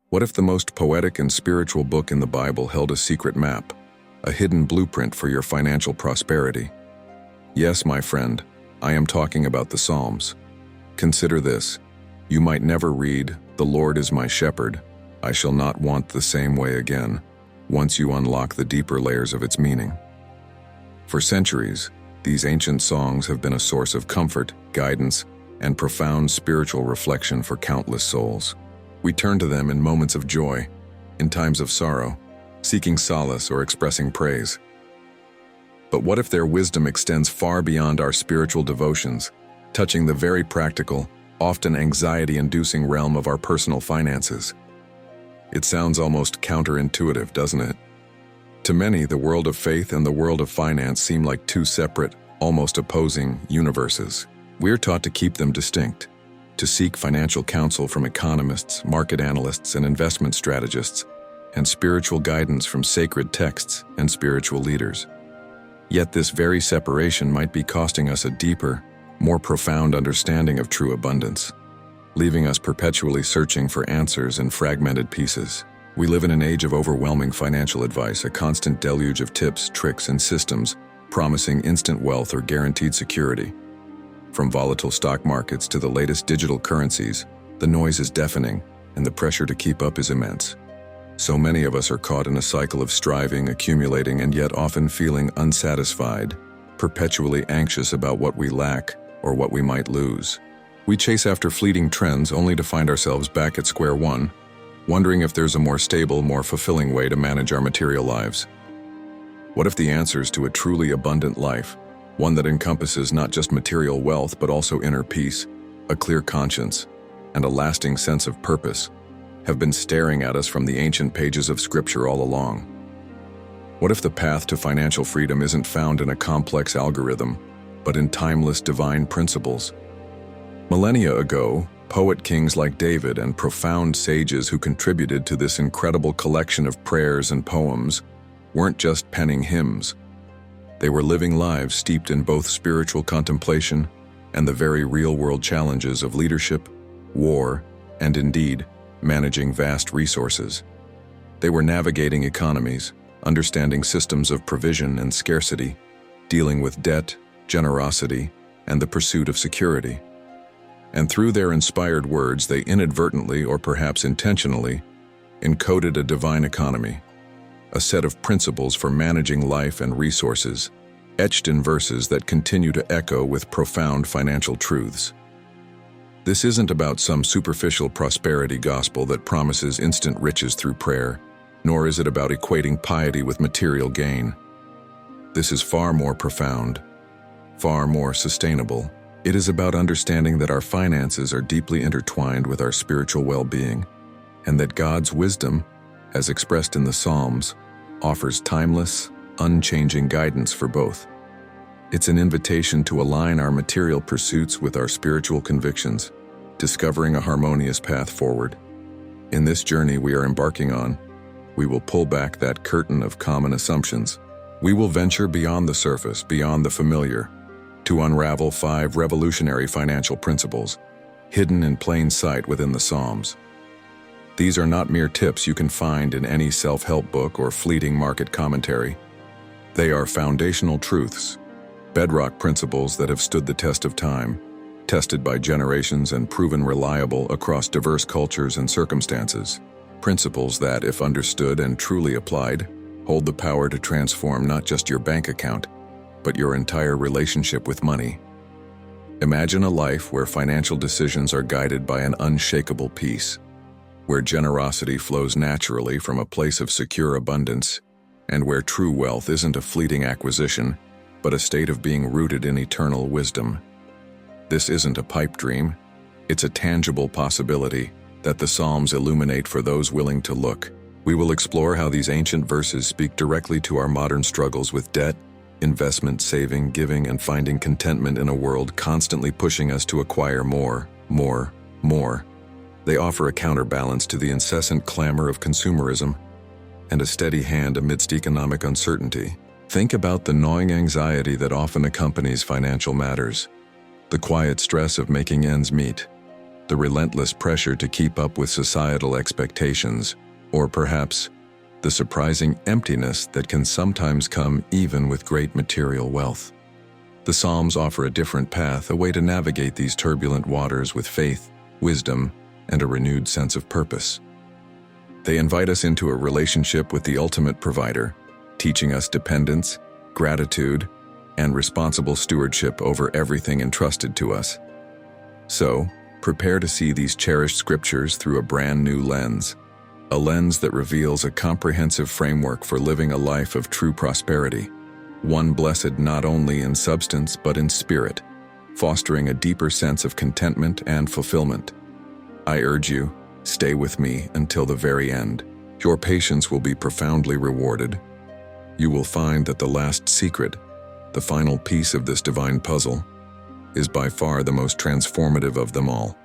What if the most poetic and spiritual book in the Bible held a secret map, a hidden blueprint for your financial prosperity? Yes, my friend, I am talking about the Psalms. Consider this. You might never read, "The Lord is my shepherd, I shall not want the same way again," once you unlock the deeper layers of its meaning. For centuries, these ancient songs have been a source of comfort, guidance, and profound spiritual reflection for countless souls. We turn to them in moments of joy, in times of sorrow, seeking solace or expressing praise. But what if their wisdom extends far beyond our spiritual devotions, touching the very practical, often anxiety-inducing realm of our personal finances? It sounds almost counterintuitive, doesn't it? To many, the world of faith and the world of finance seem like two separate, almost opposing universes. We're taught to keep them distinct, to seek financial counsel from economists, market analysts, and investment strategists, and spiritual guidance from sacred texts and spiritual leaders. Yet this very separation might be costing us a deeper, more profound understanding of true abundance, leaving us perpetually searching for answers in fragmented pieces. We live in an age of overwhelming financial advice, a constant deluge of tips, tricks, and systems promising instant wealth or guaranteed security. From volatile stock markets to the latest digital currencies, the noise is deafening and the pressure to keep up is immense. So many of us are caught in a cycle of striving, accumulating, and yet often feeling unsatisfied, perpetually anxious about what we lack or what we might lose. We chase after fleeting trends only to find ourselves back at square one, wondering if there's a more stable, more fulfilling way to manage our material lives. What if the answers to a truly abundant life, one that encompasses not just material wealth but also inner peace, a clear conscience, and a lasting sense of purpose, have been staring at us from the ancient pages of Scripture all along? What if the path to financial freedom isn't found in a complex algorithm, but in timeless divine principles? Millennia ago, poet kings like David and profound sages who contributed to this incredible collection of prayers and poems weren't just penning hymns. They were living lives steeped in both spiritual contemplation and the very real-world challenges of leadership, war, and indeed, managing vast resources. They were navigating economies, understanding systems of provision and scarcity, dealing with debt, generosity, and the pursuit of security. And through their inspired words, they inadvertently, or perhaps intentionally, encoded a divine economy, a set of principles for managing life and resources, etched in verses that continue to echo with profound financial truths. This isn't about some superficial prosperity gospel that promises instant riches through prayer, nor is it about equating piety with material gain. This is far more profound, far more sustainable. It is about understanding that our finances are deeply intertwined with our spiritual well-being, and that God's wisdom, as expressed in the Psalms, offers timeless, unchanging guidance for both. It's an invitation to align our material pursuits with our spiritual convictions, discovering a harmonious path forward. In this journey we are embarking on, we will pull back that curtain of common assumptions. We will venture beyond the surface, beyond the familiar, to unravel 5 revolutionary financial principles, hidden in plain sight within the Psalms. These are not mere tips you can find in any self-help book or fleeting market commentary. They are foundational truths, bedrock principles that have stood the test of time, tested by generations and proven reliable across diverse cultures and circumstances. Principles that, if understood and truly applied, hold the power to transform not just your bank account, but your entire relationship with money. Imagine a life where financial decisions are guided by an unshakable peace, where generosity flows naturally from a place of secure abundance, and where true wealth isn't a fleeting acquisition, but a state of being rooted in eternal wisdom. This isn't a pipe dream, it's a tangible possibility that the Psalms illuminate for those willing to look. We will explore how these ancient verses speak directly to our modern struggles with debt, investment, saving, giving, and finding contentment in a world constantly pushing us to acquire more. They offer a counterbalance to the incessant clamor of consumerism and a steady hand amidst economic uncertainty. Think about the gnawing anxiety that often accompanies financial matters, the quiet stress of making ends meet, the relentless pressure to keep up with societal expectations, or perhaps the surprising emptiness that can sometimes come even with great material wealth. The Psalms offer a different path, a way to navigate these turbulent waters with faith, wisdom, and a renewed sense of purpose. They invite us into a relationship with the ultimate provider, teaching us dependence, gratitude, and responsible stewardship over everything entrusted to us. So, prepare to see these cherished scriptures through a brand new lens, a lens that reveals a comprehensive framework for living a life of true prosperity, one blessed not only in substance but in spirit, fostering a deeper sense of contentment and fulfillment. I urge you, stay with me until the very end. Your patience will be profoundly rewarded. You will find that the last secret, the final piece of this divine puzzle, is by far the most transformative of them all.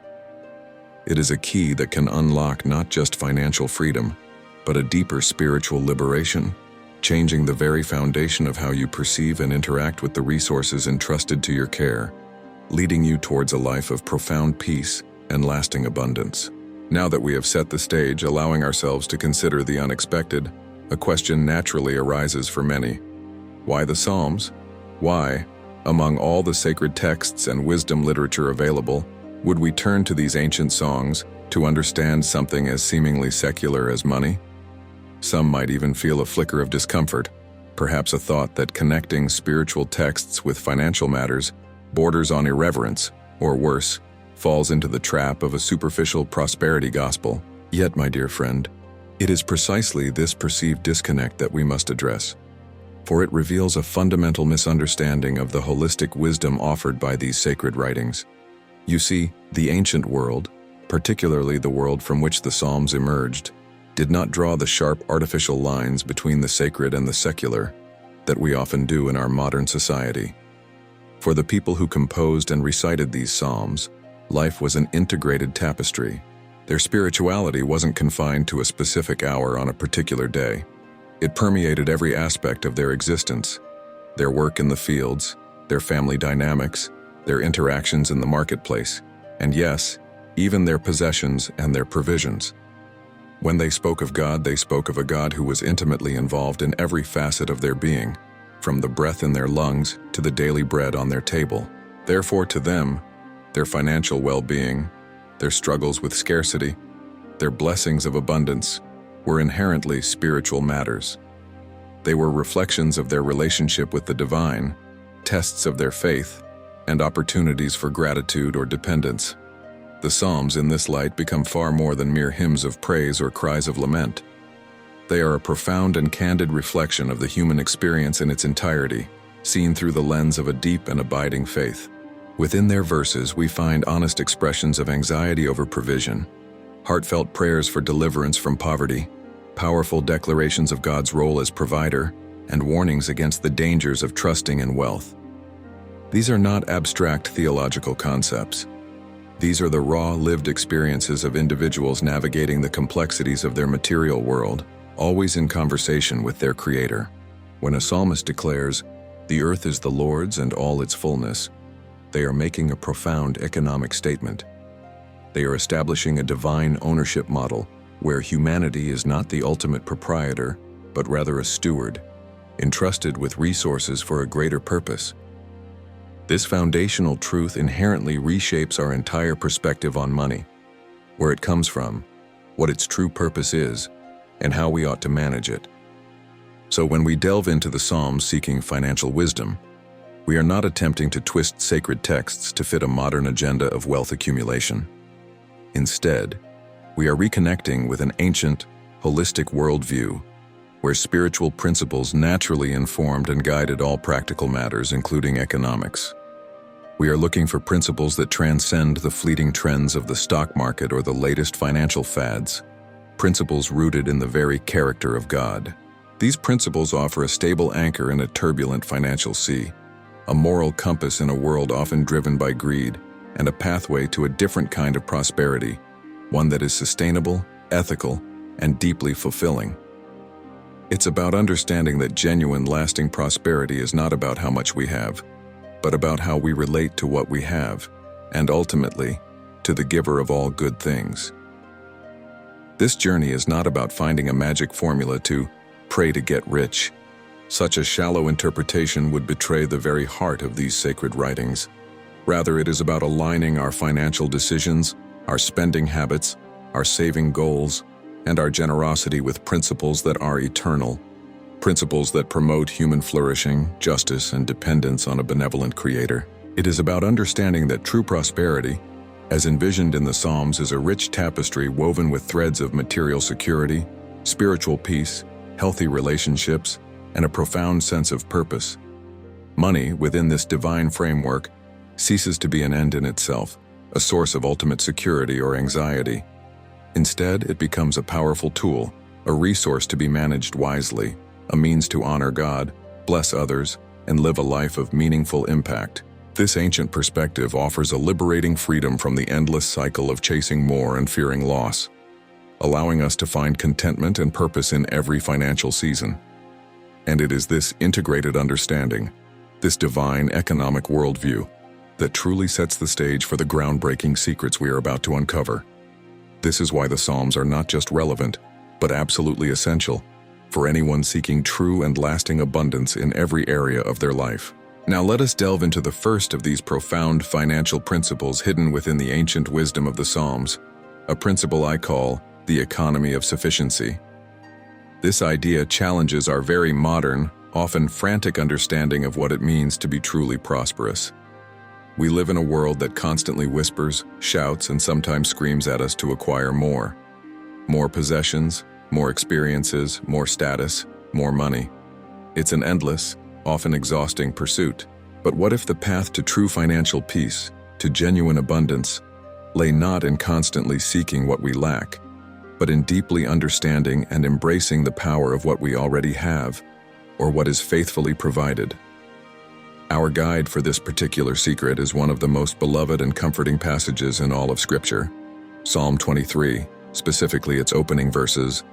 It is a key that can unlock not just financial freedom, but a deeper spiritual liberation, changing the very foundation of how you perceive and interact with the resources entrusted to your care, leading you towards a life of profound peace and lasting abundance. Now that we have set the stage, allowing ourselves to consider the unexpected, a question naturally arises for many. Why the Psalms? Why, among all the sacred texts and wisdom literature available, would we turn to these ancient songs to understand something as seemingly secular as money? Some might even feel a flicker of discomfort, perhaps a thought that connecting spiritual texts with financial matters borders on irreverence, or worse, falls into the trap of a superficial prosperity gospel. Yet, my dear friend, it is precisely this perceived disconnect that we must address, for it reveals a fundamental misunderstanding of the holistic wisdom offered by these sacred writings. You see, the ancient world, particularly the world from which the Psalms emerged, did not draw the sharp artificial lines between the sacred and the secular that we often do in our modern society. For the people who composed and recited these Psalms, life was an integrated tapestry. Their spirituality wasn't confined to a specific hour on a particular day. It permeated every aspect of their existence: their work in the fields, their family dynamics, their interactions in the marketplace, and yes, even their possessions and their provisions. When they spoke of God, they spoke of a God who was intimately involved in every facet of their being, from the breath in their lungs to the daily bread on their table. Therefore, to them, their financial well-being, their struggles with scarcity, their blessings of abundance, were inherently spiritual matters. They were reflections of their relationship with the divine, tests of their faith, and opportunities for gratitude or dependence. The Psalms in this light become far more than mere hymns of praise or cries of lament. They are a profound and candid reflection of the human experience in its entirety, seen through the lens of a deep and abiding faith. Within their verses, we find honest expressions of anxiety over provision, heartfelt prayers for deliverance from poverty, powerful declarations of God's role as provider, and warnings against the dangers of trusting in wealth. These are not abstract theological concepts. These are the raw, lived experiences of individuals navigating the complexities of their material world, always in conversation with their Creator. When a psalmist declares, "The earth is the Lord's and all its fullness," they are making a profound economic statement. They are establishing a divine ownership model where humanity is not the ultimate proprietor, but rather a steward, entrusted with resources for a greater purpose. This foundational truth inherently reshapes our entire perspective on money, where it comes from, what its true purpose is, and how we ought to manage it. So when we delve into the Psalms seeking financial wisdom, we are not attempting to twist sacred texts to fit a modern agenda of wealth accumulation. Instead, we are reconnecting with an ancient, holistic worldview where spiritual principles naturally informed and guided all practical matters, including economics. We are looking for principles that transcend the fleeting trends of the stock market or the latest financial fads, principles rooted in the very character of God. These principles offer a stable anchor in a turbulent financial sea, a moral compass in a world often driven by greed, and a pathway to a different kind of prosperity, one that is sustainable, ethical, and deeply fulfilling. It's about understanding that genuine, lasting prosperity is not about how much we have, but about how we relate to what we have, and ultimately, to the giver of all good things. This journey is not about finding a magic formula to pray to get rich. Such a shallow interpretation would betray the very heart of these sacred writings. Rather, it is about aligning our financial decisions, our spending habits, our saving goals, and our generosity with principles that are eternal, principles that promote human flourishing, justice, and dependence on a benevolent Creator. It is about understanding that true prosperity, as envisioned in the Psalms, is a rich tapestry woven with threads of material security, spiritual peace, healthy relationships, and a profound sense of purpose. Money, within this divine framework, ceases to be an end in itself, a source of ultimate security or anxiety. Instead, it becomes a powerful tool, a resource to be managed wisely, a means to honor God, bless others, and live a life of meaningful impact. This ancient perspective offers a liberating freedom from the endless cycle of chasing more and fearing loss, allowing us to find contentment and purpose in every financial season. And it is this integrated understanding, this divine economic worldview, that truly sets the stage for the groundbreaking secrets we are about to uncover. This is why the Psalms are not just relevant, but absolutely essential for anyone seeking true and lasting abundance in every area of their life. Now let us delve into the first of these profound financial principles hidden within the ancient wisdom of the Psalms, a principle I call the economy of sufficiency. This idea challenges our very modern, often frantic understanding of what it means to be truly prosperous. We live in a world that constantly whispers, shouts, and sometimes screams at us to acquire more. More possessions, more experiences, more status, more money. It's an endless, often exhausting pursuit. But what if the path to true financial peace, to genuine abundance, lay not in constantly seeking what we lack, but in deeply understanding and embracing the power of what we already have, or what is faithfully provided? Our guide for this particular secret is one of the most beloved and comforting passages in all of Scripture, Psalm 23, specifically its opening verses,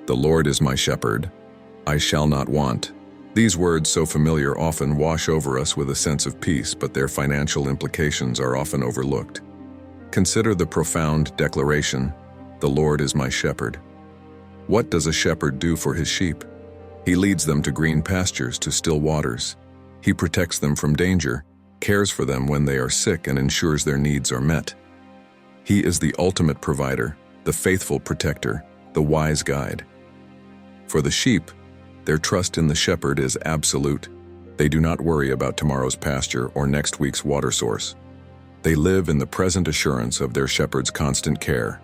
"The Lord is my shepherd, I shall not want." These words, so familiar, often wash over us with a sense of peace, but their financial implications are often overlooked. Consider the profound declaration, "The Lord is my shepherd." What does a shepherd do for his sheep? He leads them to green pastures, to still waters. He protects them from danger, cares for them when they are sick, and ensures their needs are met. He is the ultimate provider, the faithful protector, the wise guide. For the sheep, their trust in the shepherd is absolute. They do not worry about tomorrow's pasture or next week's water source. They live in the present assurance of their shepherd's constant care.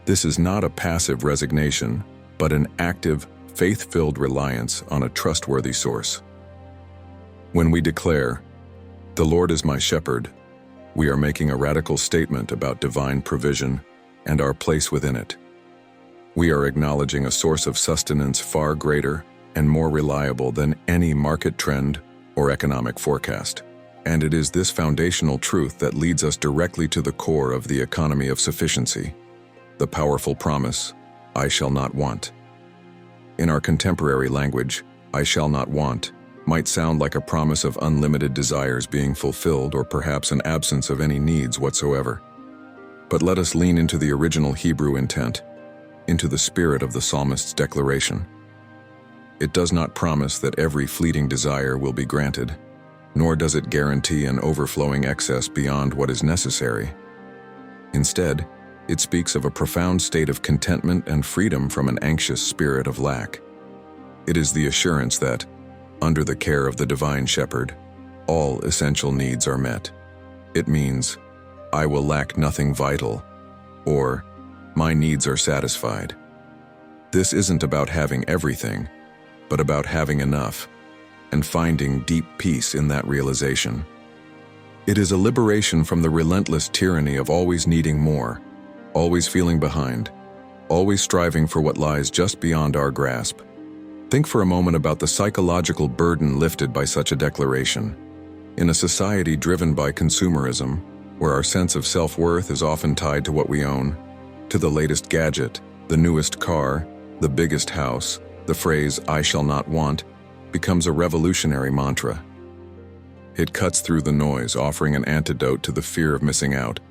This is not a passive resignation, but an active, faith-filled reliance on a trustworthy source. When we declare, "The Lord is my shepherd," we are making a radical statement about divine provision and our place within it. We are acknowledging a source of sustenance far greater and more reliable than any market trend or economic forecast. And it is this foundational truth that leads us directly to the core of the economy of sufficiency, the powerful promise, "I shall not want." In our contemporary language, "I shall not want" might sound like a promise of unlimited desires being fulfilled, or perhaps an absence of any needs whatsoever. But let us lean into the original Hebrew intent, into the spirit of the psalmist's declaration. It does not promise that every fleeting desire will be granted, nor does it guarantee an overflowing excess beyond what is necessary. Instead, it speaks of a profound state of contentment and freedom from an anxious spirit of lack. It is the assurance that, under the care of the divine shepherd, all essential needs are met. It means, "I will lack nothing vital," or "My needs are satisfied." This isn't about having everything, but about having enough, and finding deep peace in that realization. It is a liberation from the relentless tyranny of always needing more, always feeling behind, always striving for what lies just beyond our grasp. Think for a moment about the psychological burden lifted by such a declaration. In a society driven by consumerism, where our sense of self-worth is often tied to what we own, to the latest gadget, the newest car, the biggest house, the phrase "I shall not want" becomes a revolutionary mantra. It cuts through the noise, offering an antidote to the fear of missing out,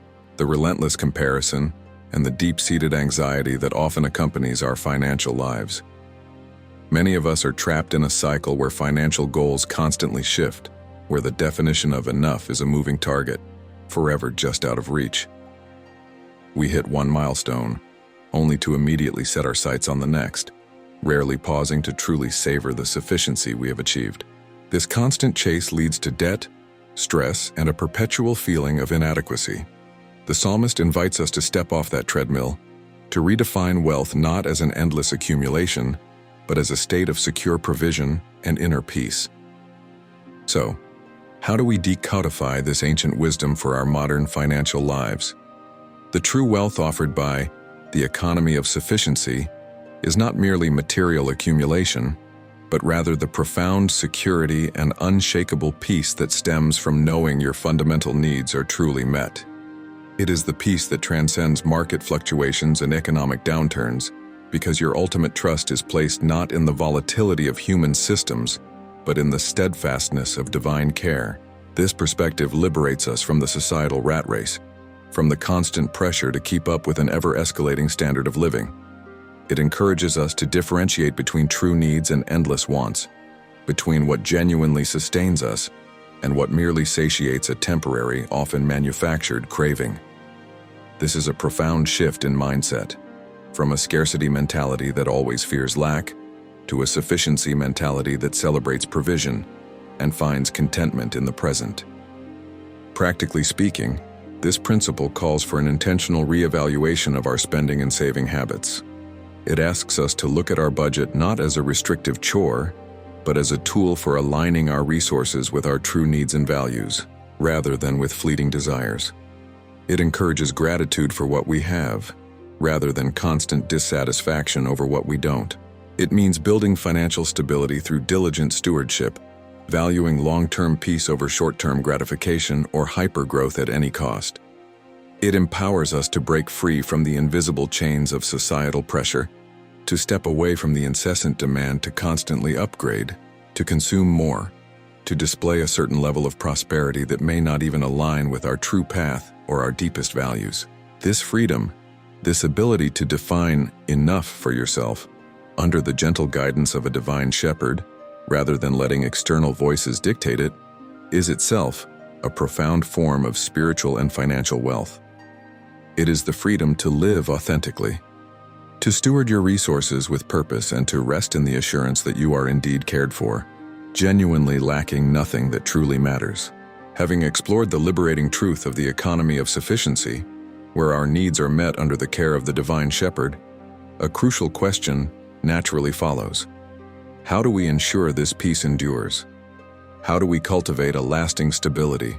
the relentless comparison, and the deep-seated anxiety that often accompanies our financial lives. Many of us are trapped in a cycle where financial goals constantly shift, where the definition of enough is a moving target, forever just out of reach. We hit one milestone, only to immediately set our sights on the next, rarely pausing to truly savor the sufficiency we have achieved. This constant chase leads to debt, stress, and a perpetual feeling of inadequacy. The psalmist invites us to step off that treadmill, to redefine wealth not as an endless accumulation, but as a state of secure provision and inner peace. So, how do we decodify this ancient wisdom for our modern financial lives? The true wealth offered by the economy of sufficiency is not merely material accumulation, but rather the profound security and unshakable peace that stems from knowing your fundamental needs are truly met. It is the peace that transcends market fluctuations and economic downturns, because your ultimate trust is placed not in the volatility of human systems, but in the steadfastness of divine care. This perspective liberates us from the societal rat race, from the constant pressure to keep up with an ever-escalating standard of living. It encourages us to differentiate between true needs and endless wants, between what genuinely sustains us and what merely satiates a temporary, often manufactured craving. This is a profound shift in mindset, from a scarcity mentality that always fears lack to a sufficiency mentality that celebrates provision and finds contentment in the present. Practically speaking, this principle calls for an intentional reevaluation of our spending and saving habits. It asks us to look at our budget not as a restrictive chore, but as a tool for aligning our resources with our true needs and values, rather than with fleeting desires. It encourages gratitude for what we have, rather than constant dissatisfaction over what we don't. It means building financial stability through diligent stewardship, valuing long-term peace over short-term gratification or hyper-growth at any cost. It empowers us to break free from the invisible chains of societal pressure, to step away from the incessant demand to constantly upgrade, to consume more, to display a certain level of prosperity that may not even align with our true path or our deepest values. This freedom, this ability to define enough for yourself, under the gentle guidance of a divine shepherd, rather than letting external voices dictate it, is itself a profound form of spiritual and financial wealth. It is the freedom to live authentically, to steward your resources with purpose, and to rest in the assurance that you are indeed cared for, genuinely lacking nothing that truly matters. Having explored the liberating truth of the economy of sufficiency, where our needs are met under the care of the divine shepherd, a crucial question naturally follows. How do we ensure this peace endures? How do we cultivate a lasting stability,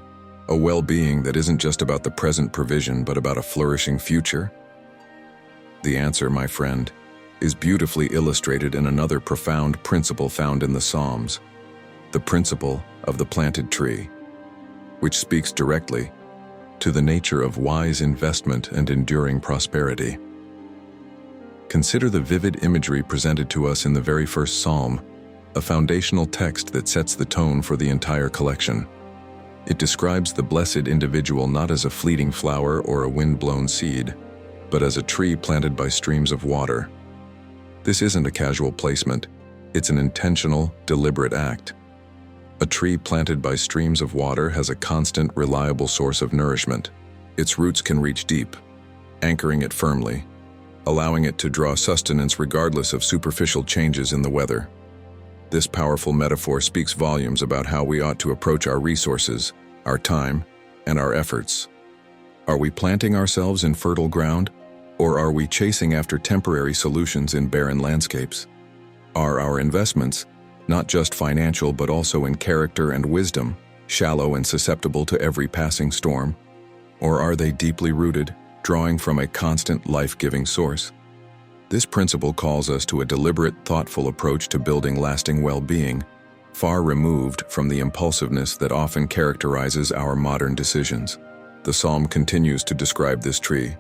a well-being that isn't just about the present provision but about a flourishing future? The answer, my friend, is beautifully illustrated in another profound principle found in the Psalms, the principle of the planted tree, which speaks directly to the nature of wise investment and enduring prosperity. Consider the vivid imagery presented to us in the very first psalm, a foundational text that sets the tone for the entire collection. It describes the blessed individual not as a fleeting flower or a wind-blown seed, but as a tree planted by streams of water. This isn't a casual placement, it's an intentional, deliberate act. A tree planted by streams of water has a constant, reliable source of nourishment. Its roots can reach deep, anchoring it firmly, allowing it to draw sustenance regardless of superficial changes in the weather. This powerful metaphor speaks volumes about how we ought to approach our resources, our time, and our efforts. Are we planting ourselves in fertile ground, or are we chasing after temporary solutions in barren landscapes? Are our investments, not just financial but also in character and wisdom, shallow and susceptible to every passing storm? Or are they deeply rooted, drawing from a constant life-giving source? This principle calls us to a deliberate, thoughtful approach to building lasting well-being, far removed from the impulsiveness that often characterizes our modern decisions. The psalm continues to describe this tree,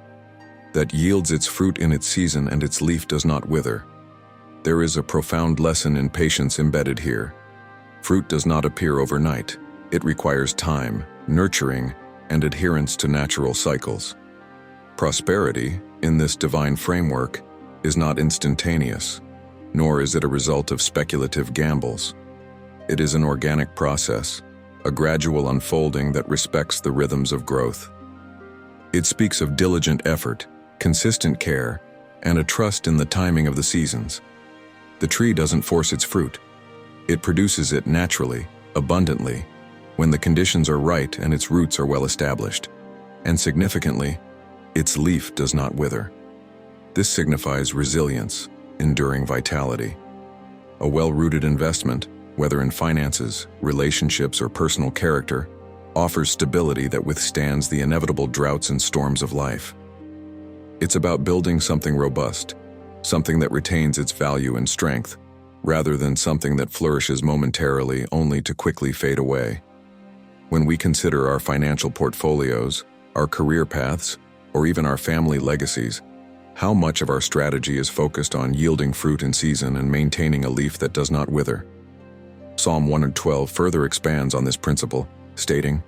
that yields its fruit in its season and its leaf does not wither. There is a profound lesson in patience embedded here. Fruit does not appear overnight. It requires time, nurturing, and adherence to natural cycles. Prosperity, in this divine framework, is not instantaneous, nor is it a result of speculative gambles. It is an organic process, a gradual unfolding that respects the rhythms of growth. It speaks of diligent effort, consistent care, and a trust in the timing of the seasons. The tree doesn't force its fruit. It produces it naturally, abundantly, when the conditions are right and its roots are well established. And significantly, its leaf does not wither. This signifies resilience, enduring vitality. A well-rooted investment, whether in finances, relationships, or personal character, offers stability that withstands the inevitable droughts and storms of life. It's about building something robust, something that retains its value and strength, rather than something that flourishes momentarily only to quickly fade away. When we consider our financial portfolios, our career paths, or even our family legacies, how much of our strategy is focused on yielding fruit in season and maintaining a leaf that does not wither? Psalm 112 further expands on this principle, stating,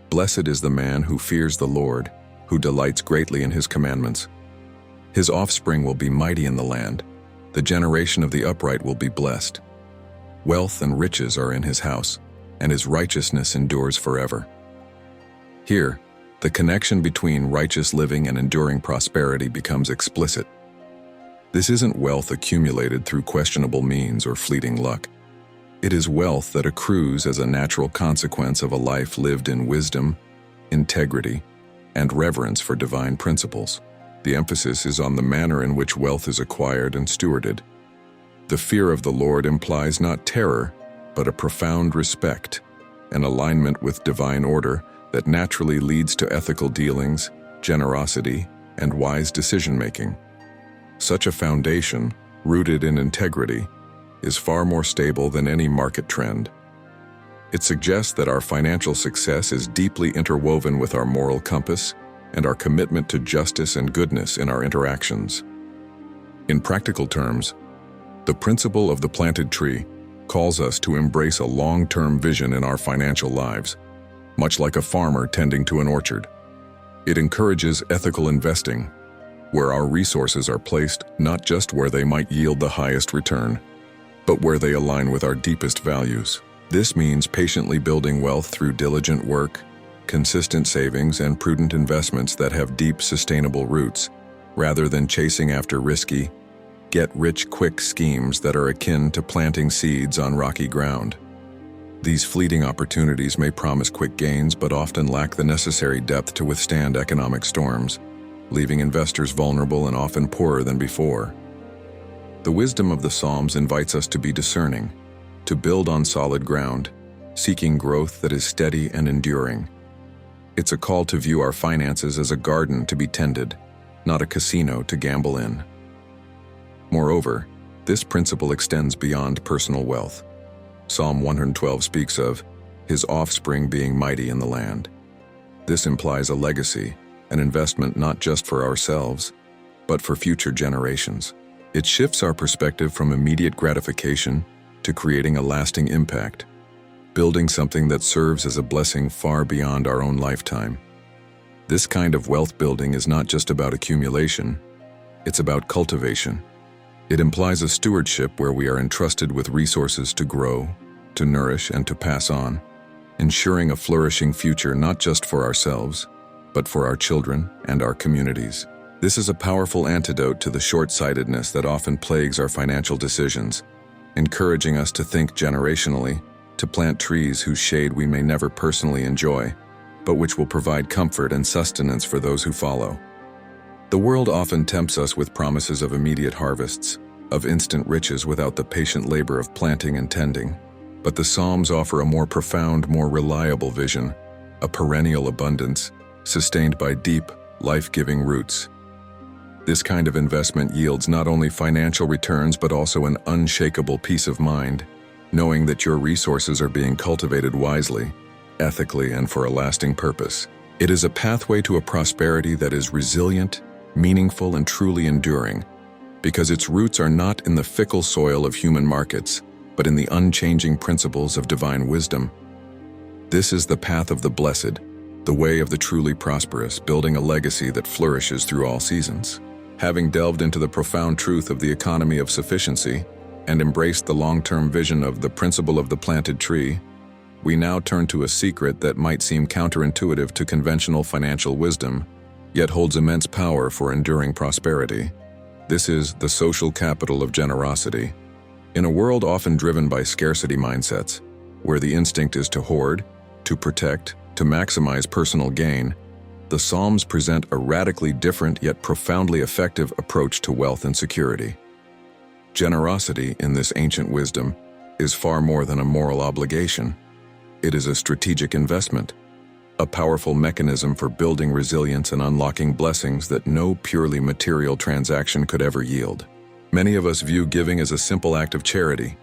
"Blessed is the man who fears the Lord, who delights greatly in his commandments. His offspring will be mighty in the land. The generation of the upright will be blessed. Wealth and riches are in his house, and his righteousness endures forever." Here, the connection between righteous living and enduring prosperity becomes explicit. This isn't wealth accumulated through questionable means or fleeting luck. It is wealth that accrues as a natural consequence of a life lived in wisdom, integrity, and reverence for divine principles. The emphasis is on the manner in which wealth is acquired and stewarded. The fear of the Lord implies not terror, but a profound respect, an alignment with divine order that naturally leads to ethical dealings, generosity, and wise decision-making. Such a foundation, rooted in integrity, is far more stable than any market trend. It suggests that our financial success is deeply interwoven with our moral compass and our commitment to justice and goodness in our interactions. In practical terms, the principle of the planted tree calls us to embrace a long-term vision in our financial lives, much like a farmer tending to an orchard. It encourages ethical investing, where our resources are placed not just where they might yield the highest return, but where they align with our deepest values. This means patiently building wealth through diligent work, consistent savings, and prudent investments that have deep, sustainable roots, rather than chasing after risky, get-rich-quick schemes that are akin to planting seeds on rocky ground. These fleeting opportunities may promise quick gains but often lack the necessary depth to withstand economic storms, leaving investors vulnerable and often poorer than before. The wisdom of the Psalms invites us to be discerning, to build on solid ground, seeking growth that is steady and enduring. It's a call to view our finances as a garden to be tended, not a casino to gamble in. Moreover, this principle extends beyond personal wealth. Psalm 112 speaks of his offspring being mighty in the land. This implies a legacy, an investment not just for ourselves, but for future generations. It shifts our perspective from immediate gratification to creating a lasting impact, building something that serves as a blessing far beyond our own lifetime. This kind of wealth building is not just about accumulation, it's about cultivation. It implies a stewardship where we are entrusted with resources to grow, to nourish, and to pass on, ensuring a flourishing future not just for ourselves, but for our children and our communities. This is a powerful antidote to the short-sightedness that often plagues our financial decisions, encouraging us to think generationally, to plant trees whose shade we may never personally enjoy, but which will provide comfort and sustenance for those who follow. The world often tempts us with promises of immediate harvests, of instant riches without the patient labor of planting and tending. But the Psalms offer a more profound, more reliable vision, a perennial abundance, sustained by deep, life-giving roots. This kind of investment yields not only financial returns but also an unshakable peace of mind, knowing that your resources are being cultivated wisely, ethically, and for a lasting purpose. It is a pathway to a prosperity that is resilient, meaningful, and truly enduring, because its roots are not in the fickle soil of human markets, but in the unchanging principles of divine wisdom. This is the path of the blessed, the way of the truly prosperous, building a legacy that flourishes through all seasons. Having delved into the profound truth of the economy of sufficiency and embraced the long-term vision of the principle of the planted tree, we now turn to a secret that might seem counterintuitive to conventional financial wisdom, yet holds immense power for enduring prosperity. This is the social capital of generosity. In a world often driven by scarcity mindsets, where the instinct is to hoard, to protect, to maximize personal gain, the Psalms present a radically different yet profoundly effective approach to wealth and security. Generosity, in this ancient wisdom, is far more than a moral obligation. It is a strategic investment, a powerful mechanism for building resilience and unlocking blessings that no purely material transaction could ever yield. Many of us view giving as a simple act of charity,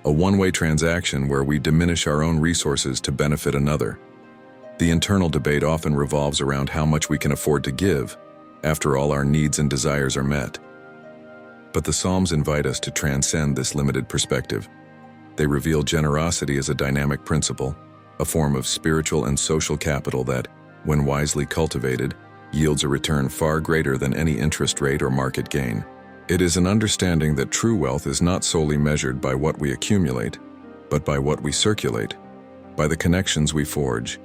a one-way transaction where we diminish our own resources to benefit another. The internal debate often revolves around how much we can afford to give, after all our needs and desires are met. But the Psalms invite us to transcend this limited perspective. They reveal generosity as a dynamic principle, a form of spiritual and social capital that, when wisely cultivated, yields a return far greater than any interest rate or market gain. It is an understanding that true wealth is not solely measured by what we accumulate, but by what we circulate, by the connections we forge,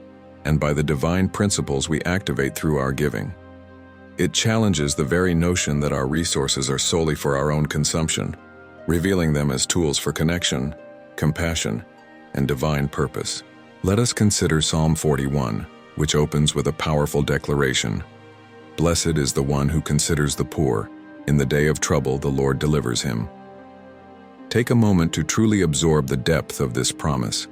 and by the divine principles we activate through our giving. It challenges the very notion that our resources are solely for our own consumption, revealing them as tools for connection, compassion, and divine purpose. Let us consider Psalm 41, which opens with a powerful declaration. Blessed is the one who considers the poor. In the day of trouble, the Lord delivers him. Take a moment to truly absorb the depth of this promise.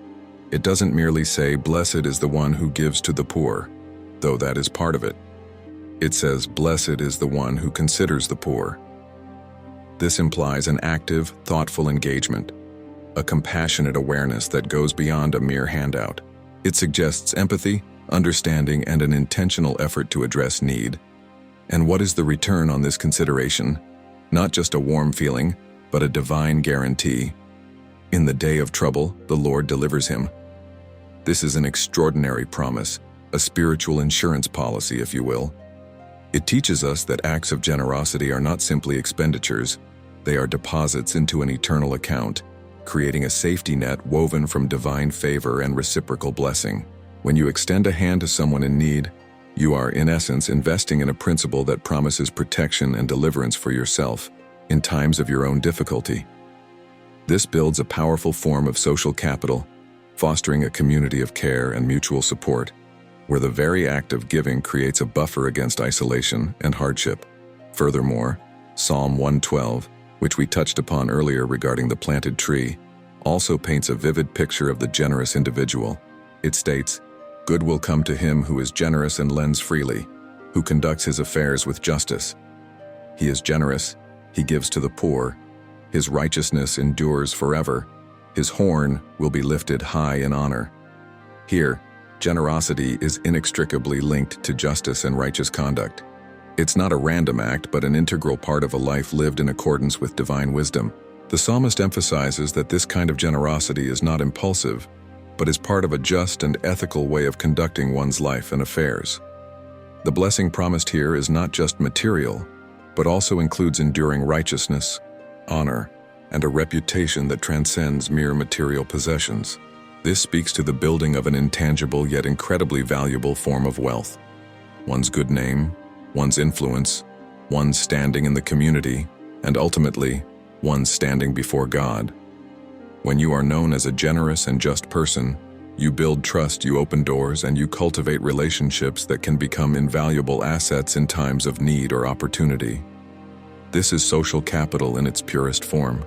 It doesn't merely say, blessed is the one who gives to the poor, though that is part of it. It says, blessed is the one who considers the poor. This implies an active, thoughtful engagement, a compassionate awareness that goes beyond a mere handout. It suggests empathy, understanding, and an intentional effort to address need. And what is the return on this consideration? Not just a warm feeling, but a divine guarantee. In the day of trouble, the Lord delivers him. This is an extraordinary promise, a spiritual insurance policy, if you will. It teaches us that acts of generosity are not simply expenditures, they are deposits into an eternal account, creating a safety net woven from divine favor and reciprocal blessing. When you extend a hand to someone in need, you are, in essence, investing in a principle that promises protection and deliverance for yourself in times of your own difficulty. This builds a powerful form of social capital, fostering a community of care and mutual support, where the very act of giving creates a buffer against isolation and hardship. Furthermore, Psalm 112, which we touched upon earlier regarding the planted tree, also paints a vivid picture of the generous individual. It states, "Good will come to him who is generous and lends freely, who conducts his affairs with justice. He is generous, he gives to the poor, his righteousness endures forever, his horn will be lifted high in honor." Here, generosity is inextricably linked to justice and righteous conduct. It's not a random act, but an integral part of a life lived in accordance with divine wisdom. The psalmist emphasizes that this kind of generosity is not impulsive, but is part of a just and ethical way of conducting one's life and affairs. The blessing promised here is not just material, but also includes enduring righteousness, honor, and a reputation that transcends mere material possessions. This speaks to the building of an intangible yet incredibly valuable form of wealth. One's good name, one's influence, one's standing in the community, and ultimately, one's standing before God. When you are known as a generous and just person, you build trust, you open doors, and you cultivate relationships that can become invaluable assets in times of need or opportunity. This is social capital in its purest form,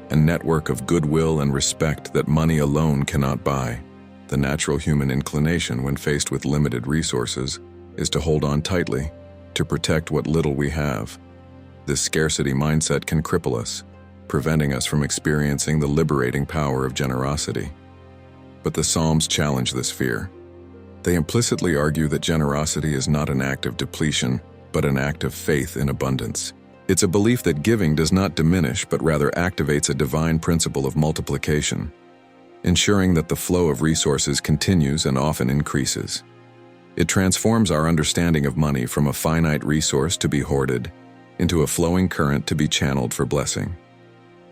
a network of goodwill and respect that money alone cannot buy. The natural human inclination when faced with limited resources is to hold on tightly, to protect what little we have. This scarcity mindset can cripple us, preventing us from experiencing the liberating power of generosity. But the Psalms challenge this fear. They implicitly argue that generosity is not an act of depletion, but an act of faith in abundance. It's a belief that giving does not diminish, but rather activates a divine principle of multiplication, ensuring that the flow of resources continues and often increases. It transforms our understanding of money from a finite resource to be hoarded into a flowing current to be channeled for blessing.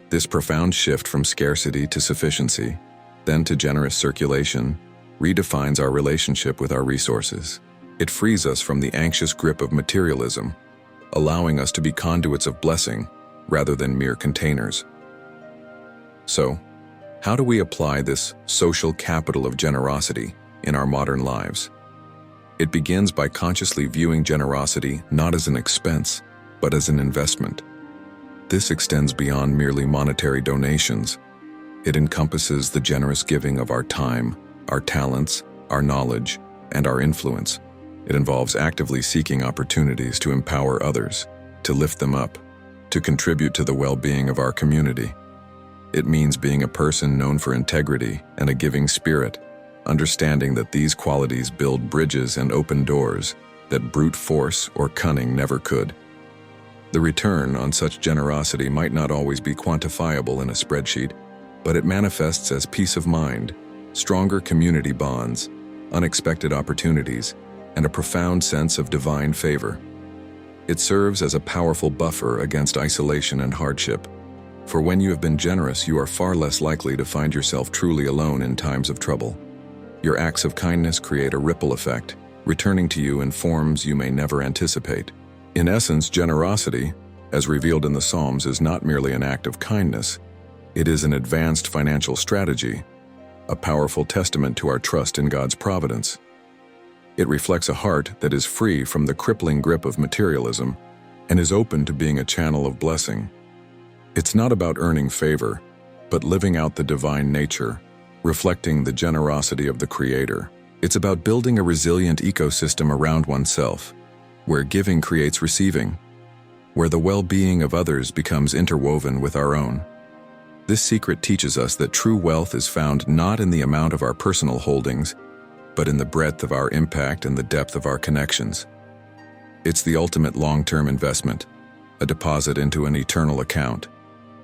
This profound shift from scarcity to sufficiency, then to generous circulation, redefines our relationship with our resources. It frees us from the anxious grip of materialism, allowing us to be conduits of blessing rather than mere containers. So, how do we apply this social capital of generosity in our modern lives? It begins by consciously viewing generosity not as an expense, but as an investment. This extends beyond merely monetary donations. It encompasses the generous giving of our time, our talents, our knowledge, and our influence. It involves actively seeking opportunities to empower others, to lift them up, to contribute to the well-being of our community. It means being a person known for integrity and a giving spirit, understanding that these qualities build bridges and open doors that brute force or cunning never could. The return on such generosity might not always be quantifiable in a spreadsheet, but it manifests as peace of mind, stronger community bonds, unexpected opportunities, and a profound sense of divine favor. It serves as a powerful buffer against isolation and hardship. For when you have been generous, you are far less likely to find yourself truly alone in times of trouble. Your acts of kindness create a ripple effect, returning to you in forms you may never anticipate. In essence, generosity, as revealed in the Psalms, is not merely an act of kindness. It is an advanced financial strategy, a powerful testament to our trust in God's providence. It reflects a heart that is free from the crippling grip of materialism and is open to being a channel of blessing. It's not about earning favor, but living out the divine nature, reflecting the generosity of the Creator. It's about building a resilient ecosystem around oneself, where giving creates receiving, where the well-being of others becomes interwoven with our own. This secret teaches us that true wealth is found not in the amount of our personal holdings, but in the breadth of our impact and the depth of our connections. It's the ultimate long-term investment, a deposit into an eternal account,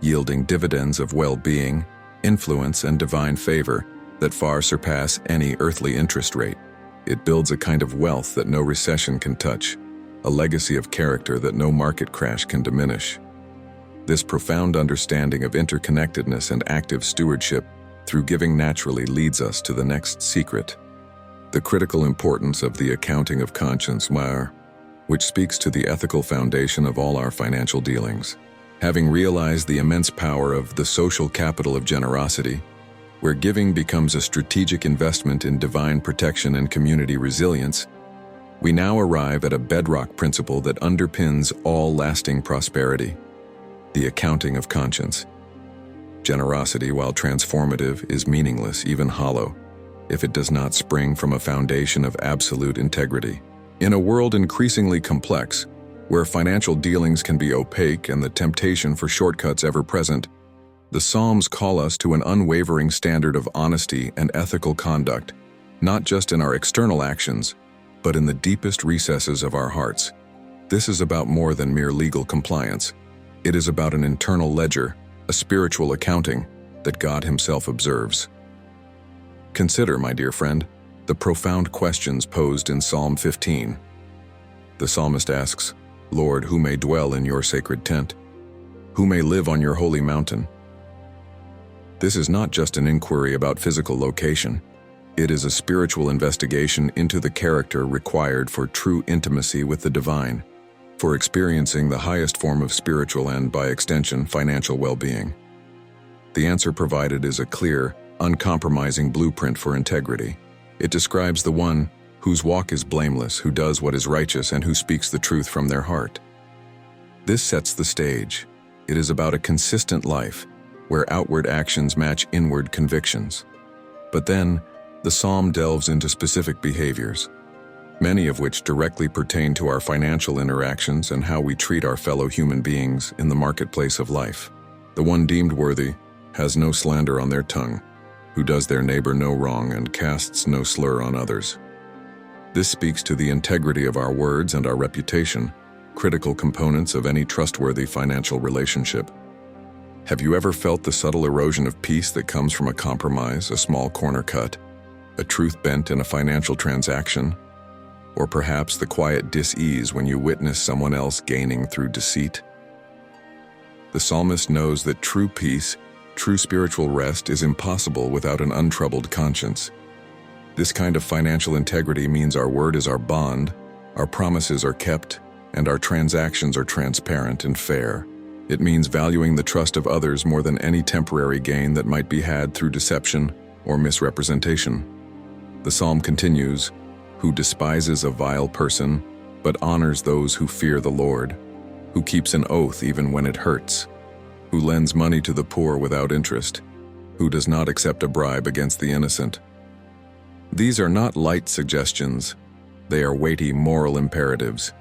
yielding dividends of well-being, influence, and divine favor that far surpass any earthly interest rate. It builds a kind of wealth that no recession can touch, a legacy of character that no market crash can diminish. This profound understanding of interconnectedness and active stewardship through giving naturally leads us to the next secret, the critical importance of the accounting of conscience, which speaks to the ethical foundation of all our financial dealings. Having realized the immense power of the social capital of generosity, where giving becomes a strategic investment in divine protection and community resilience, we now arrive at a bedrock principle that underpins all lasting prosperity: the accounting of conscience. Generosity, while transformative, is meaningless, even hollow, if it does not spring from a foundation of absolute integrity. In a world increasingly complex, where financial dealings can be opaque and the temptation for shortcuts ever present, the Psalms call us to an unwavering standard of honesty and ethical conduct, not just in our external actions, but in the deepest recesses of our hearts. This is about more than mere legal compliance. It is about an internal ledger, a spiritual accounting that God Himself observes. Consider, my dear friend, the profound questions posed in Psalm 15. The psalmist asks, "Lord, who may dwell in your sacred tent? Who may live on your holy mountain?" This is not just an inquiry about physical location. It is a spiritual investigation into the character required for true intimacy with the divine, for experiencing the highest form of spiritual and, by extension, financial well-being. The answer provided is a clear, uncompromising blueprint for integrity. It describes the one whose walk is blameless, who does what is righteous, and who speaks the truth from their heart. This sets the stage. It is about a consistent life, where outward actions match inward convictions. But then, the psalm delves into specific behaviors, many of which directly pertain to our financial interactions and how we treat our fellow human beings in the marketplace of life. The one deemed worthy has no slander on their tongue, who does their neighbor no wrong and casts no slur on others. This speaks to the integrity of our words and our reputation, critical components of any trustworthy financial relationship. Have you ever felt the subtle erosion of peace that comes from a compromise, a small corner cut, a truth bent in a financial transaction? Or perhaps the quiet dis-ease when you witness someone else gaining through deceit? The psalmist knows that true peace, true spiritual rest is impossible without an untroubled conscience. This kind of financial integrity means our word is our bond, our promises are kept, and our transactions are transparent and fair. It means valuing the trust of others more than any temporary gain that might be had through deception or misrepresentation. The psalm continues, "Who despises a vile person, but honors those who fear the Lord, who keeps an oath even when it hurts, who lends money to the poor without interest, who does not accept a bribe against the innocent." These are not light suggestions, they are weighty moral imperatives.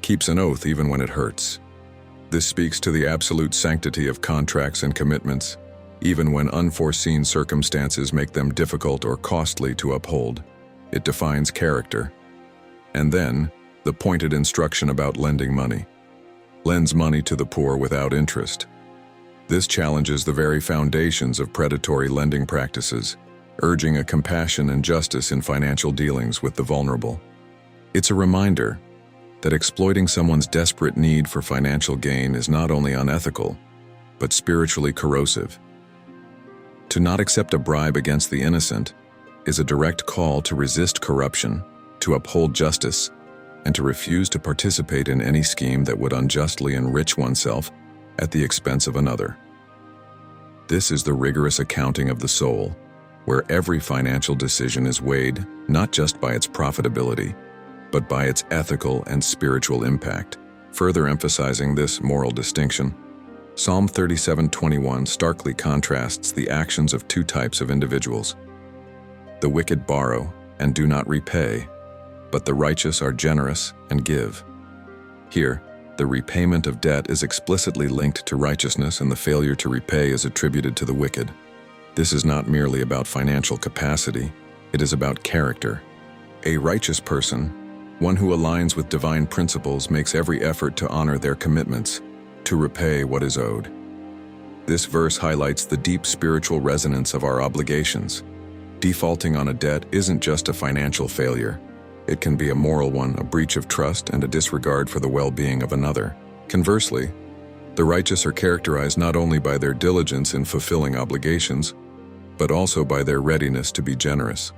Keeps an oath even when it hurts. This speaks to the absolute sanctity of contracts and commitments, even when unforeseen circumstances make them difficult or costly to uphold. It defines character. And then, the pointed instruction about lending money. Lends money to the poor without interest. This challenges the very foundations of predatory lending practices, urging a compassion and justice in financial dealings with the vulnerable. It's a reminder that exploiting someone's desperate need for financial gain is not only unethical, but spiritually corrosive. To not accept a bribe against the innocent is a direct call to resist corruption, to uphold justice, and to refuse to participate in any scheme that would unjustly enrich oneself at the expense of another. This is the rigorous accounting of the soul, where every financial decision is weighed not just by its profitability, but by its ethical and spiritual impact. Further emphasizing this moral distinction, Psalm 37:21 starkly contrasts the actions of two types of individuals. The wicked borrow and do not repay, but the righteous are generous and give. Here, the repayment of debt is explicitly linked to righteousness, and the failure to repay is attributed to the wicked. This is not merely about financial capacity, it is about character. A righteous person, one who aligns with divine principles, makes every effort to honor their commitments, to repay what is owed. This verse highlights the deep spiritual resonance of our obligations. Defaulting on a debt isn't just a financial failure. It can be a moral one, a breach of trust, and a disregard for the well-being of another. Conversely, the righteous are characterized not only by their diligence in fulfilling obligations, but also by their readiness to be generous,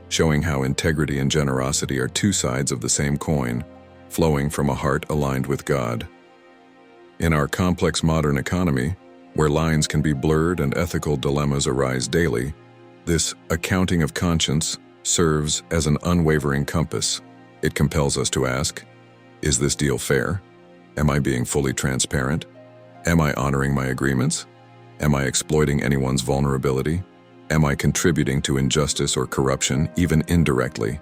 showing how integrity and generosity are two sides of the same coin, flowing from a heart aligned with God. In our complex modern economy, where lines can be blurred and ethical dilemmas arise daily, this accounting of conscience serves as an unwavering compass. It compels us to ask, is this deal fair? Am I being fully transparent? Am I honoring my agreements? Am I exploiting anyone's vulnerability? Am I contributing to injustice or corruption, even indirectly?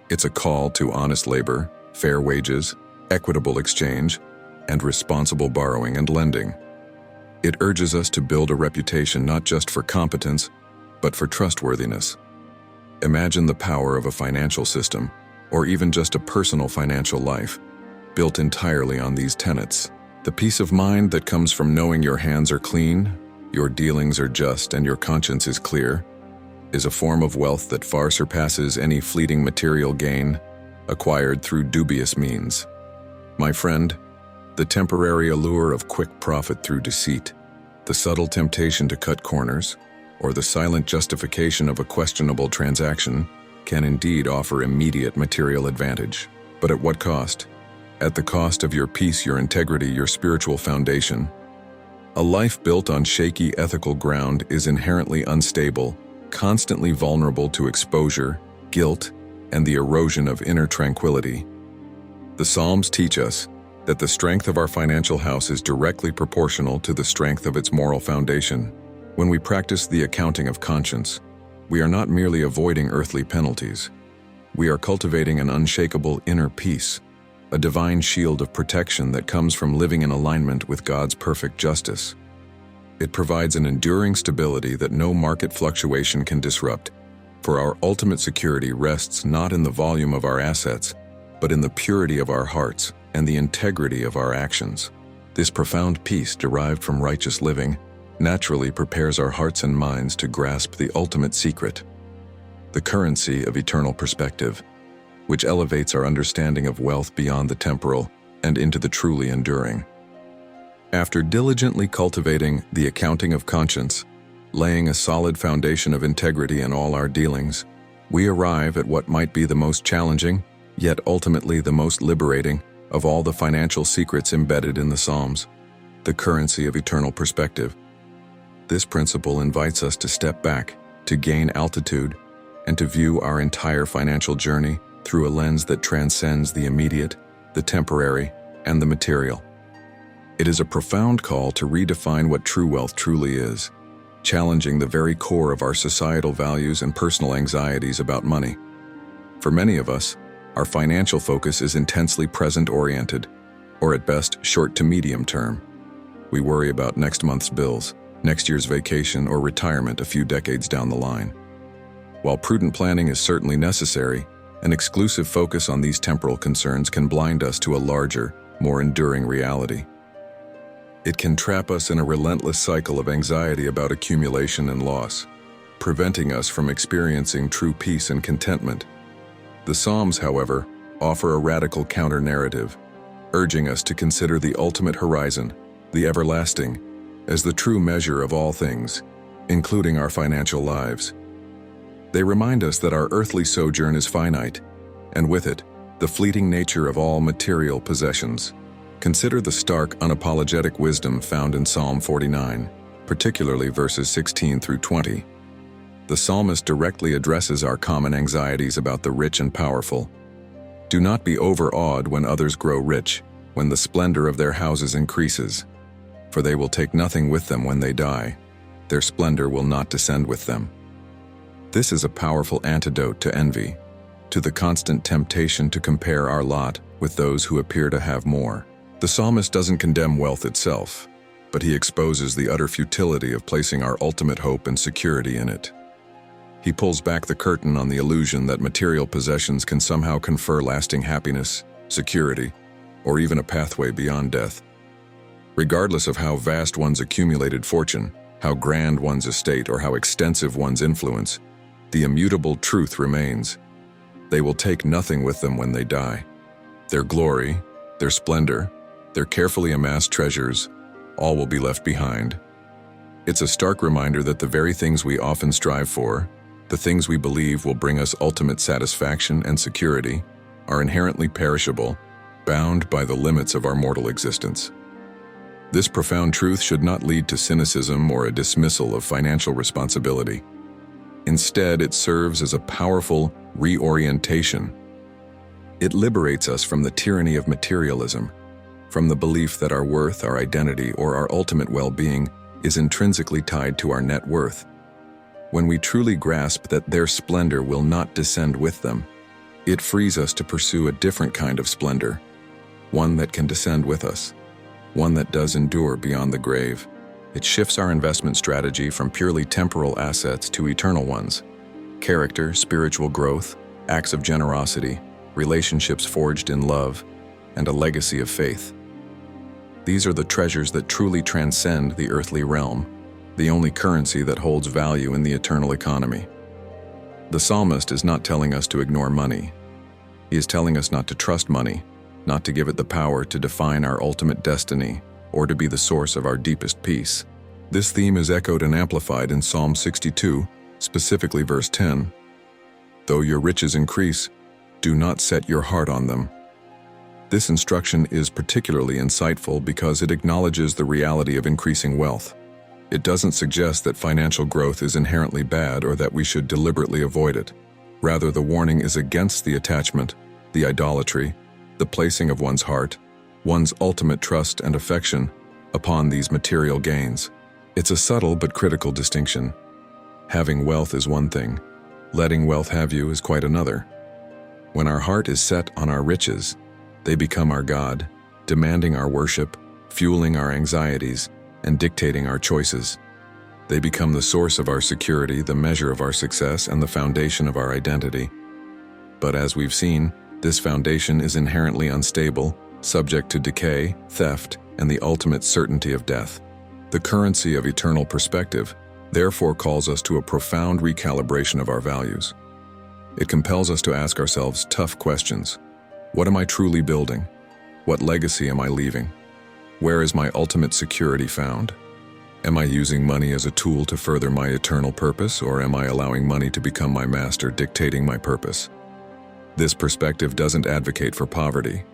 It's a call to honest labor, fair wages, equitable exchange, and responsible borrowing and lending. It urges us to build a reputation not just for competence, but for trustworthiness. Imagine the power of a financial system, or even just a personal financial life, built entirely on these tenets. The peace of mind that comes from knowing your hands are clean, your dealings are just, and your conscience is clear, is a form of wealth that far surpasses any fleeting material gain acquired through dubious means. My friend, the temporary allure of quick profit through deceit, the subtle temptation to cut corners, or the silent justification of a questionable transaction can indeed offer immediate material advantage. But at what cost? At the cost of your peace, your integrity, your spiritual foundation. A life built on shaky ethical ground is inherently unstable, constantly vulnerable to exposure, guilt, and the erosion of inner tranquility. The Psalms teach us that the strength of our financial house is directly proportional to the strength of its moral foundation. When we practice the accounting of conscience, we are not merely avoiding earthly penalties. We are cultivating an unshakable inner peace, a divine shield of protection that comes from living in alignment with God's perfect justice. It provides an enduring stability that no market fluctuation can disrupt, for our ultimate security rests not in the volume of our assets, but in the purity of our hearts and the integrity of our actions. This profound peace derived from righteous living naturally prepares our hearts and minds to grasp the ultimate secret, the currency of eternal perspective. which elevates our understanding of wealth beyond the temporal and into the truly enduring. After diligently cultivating the accounting of conscience, laying a solid foundation of integrity in all our dealings, we arrive at what might be the most challenging, yet ultimately the most liberating, of all the financial secrets embedded in the Psalms, the currency of eternal perspective. This principle invites us to step back, to gain altitude, and to view our entire financial journey through a lens that transcends the immediate, the temporary, and the material. It is a profound call to redefine what true wealth truly is, challenging the very core of our societal values and personal anxieties about money. For many of us, our financial focus is intensely present-oriented, or at best, short to medium term. We worry about next month's bills, next year's vacation, or retirement a few decades down the line. While prudent planning is certainly necessary, an exclusive focus on these temporal concerns can blind us to a larger, more enduring reality. It can trap us in a relentless cycle of anxiety about accumulation and loss, preventing us from experiencing true peace and contentment. The Psalms, however, offer a radical counter-narrative, urging us to consider the ultimate horizon, the everlasting, as the true measure of all things, including our financial lives. They remind us that our earthly sojourn is finite, and with it, the fleeting nature of all material possessions. Consider the stark, unapologetic wisdom found in Psalm 49, particularly verses 16 through 20. The psalmist directly addresses our common anxieties about the rich and powerful. Do not be overawed when others grow rich, when the splendor of their houses increases, for they will take nothing with them when they die. Their splendor will not descend with them. This is a powerful antidote to envy, to the constant temptation to compare our lot with those who appear to have more. The psalmist doesn't condemn wealth itself, but he exposes the utter futility of placing our ultimate hope and security in it. He pulls back the curtain on the illusion that material possessions can somehow confer lasting happiness, security, or even a pathway beyond death. Regardless of how vast one's accumulated fortune, how grand one's estate, or how extensive one's influence, the immutable truth remains. They will take nothing with them when they die. Their glory, their splendor, their carefully amassed treasures, all will be left behind. It's a stark reminder that the very things we often strive for, the things we believe will bring us ultimate satisfaction and security, are inherently perishable, bound by the limits of our mortal existence. This profound truth should not lead to cynicism or a dismissal of financial responsibility. Instead, it serves as a powerful reorientation. It liberates us from the tyranny of materialism, from the belief that our worth, our identity, or our ultimate well-being is intrinsically tied to our net worth. When we truly grasp that their splendor will not descend with them, it frees us to pursue a different kind of splendor, one that can descend with us, one that does endure beyond the grave. It shifts our investment strategy from purely temporal assets to eternal ones: character, spiritual growth, acts of generosity, relationships forged in love, and a legacy of faith. These are the treasures that truly transcend the earthly realm, the only currency that holds value in the eternal economy. The psalmist is not telling us to ignore money. He is telling us not to trust money, not to give it the power to define our ultimate destiny or to be the source of our deepest peace. This theme is echoed and amplified in Psalm 62, specifically verse 10. Though your riches increase, do not set your heart on them. This instruction is particularly insightful because it acknowledges the reality of increasing wealth. It doesn't suggest that financial growth is inherently bad or that we should deliberately avoid it. Rather, the warning is against the attachment, the idolatry, the placing of one's heart, one's ultimate trust and affection upon these material gains. It's a subtle but critical distinction. Having wealth is one thing. Letting wealth have you is quite another. When our heart is set on our riches, they become our God, demanding our worship, fueling our anxieties, and dictating our choices. They become the source of our security, the measure of our success, and the foundation of our identity. But as we've seen, this foundation is inherently unstable, subject to decay, theft, and the ultimate certainty of death. The currency of eternal perspective, therefore, calls us to a profound recalibration of our values. It compels us to ask ourselves tough questions. What am I truly building? What legacy am I leaving? Where is my ultimate security found? Am I using money as a tool to further my eternal purpose, or am I allowing money to become my master, dictating my purpose? This perspective doesn't advocate for poverty.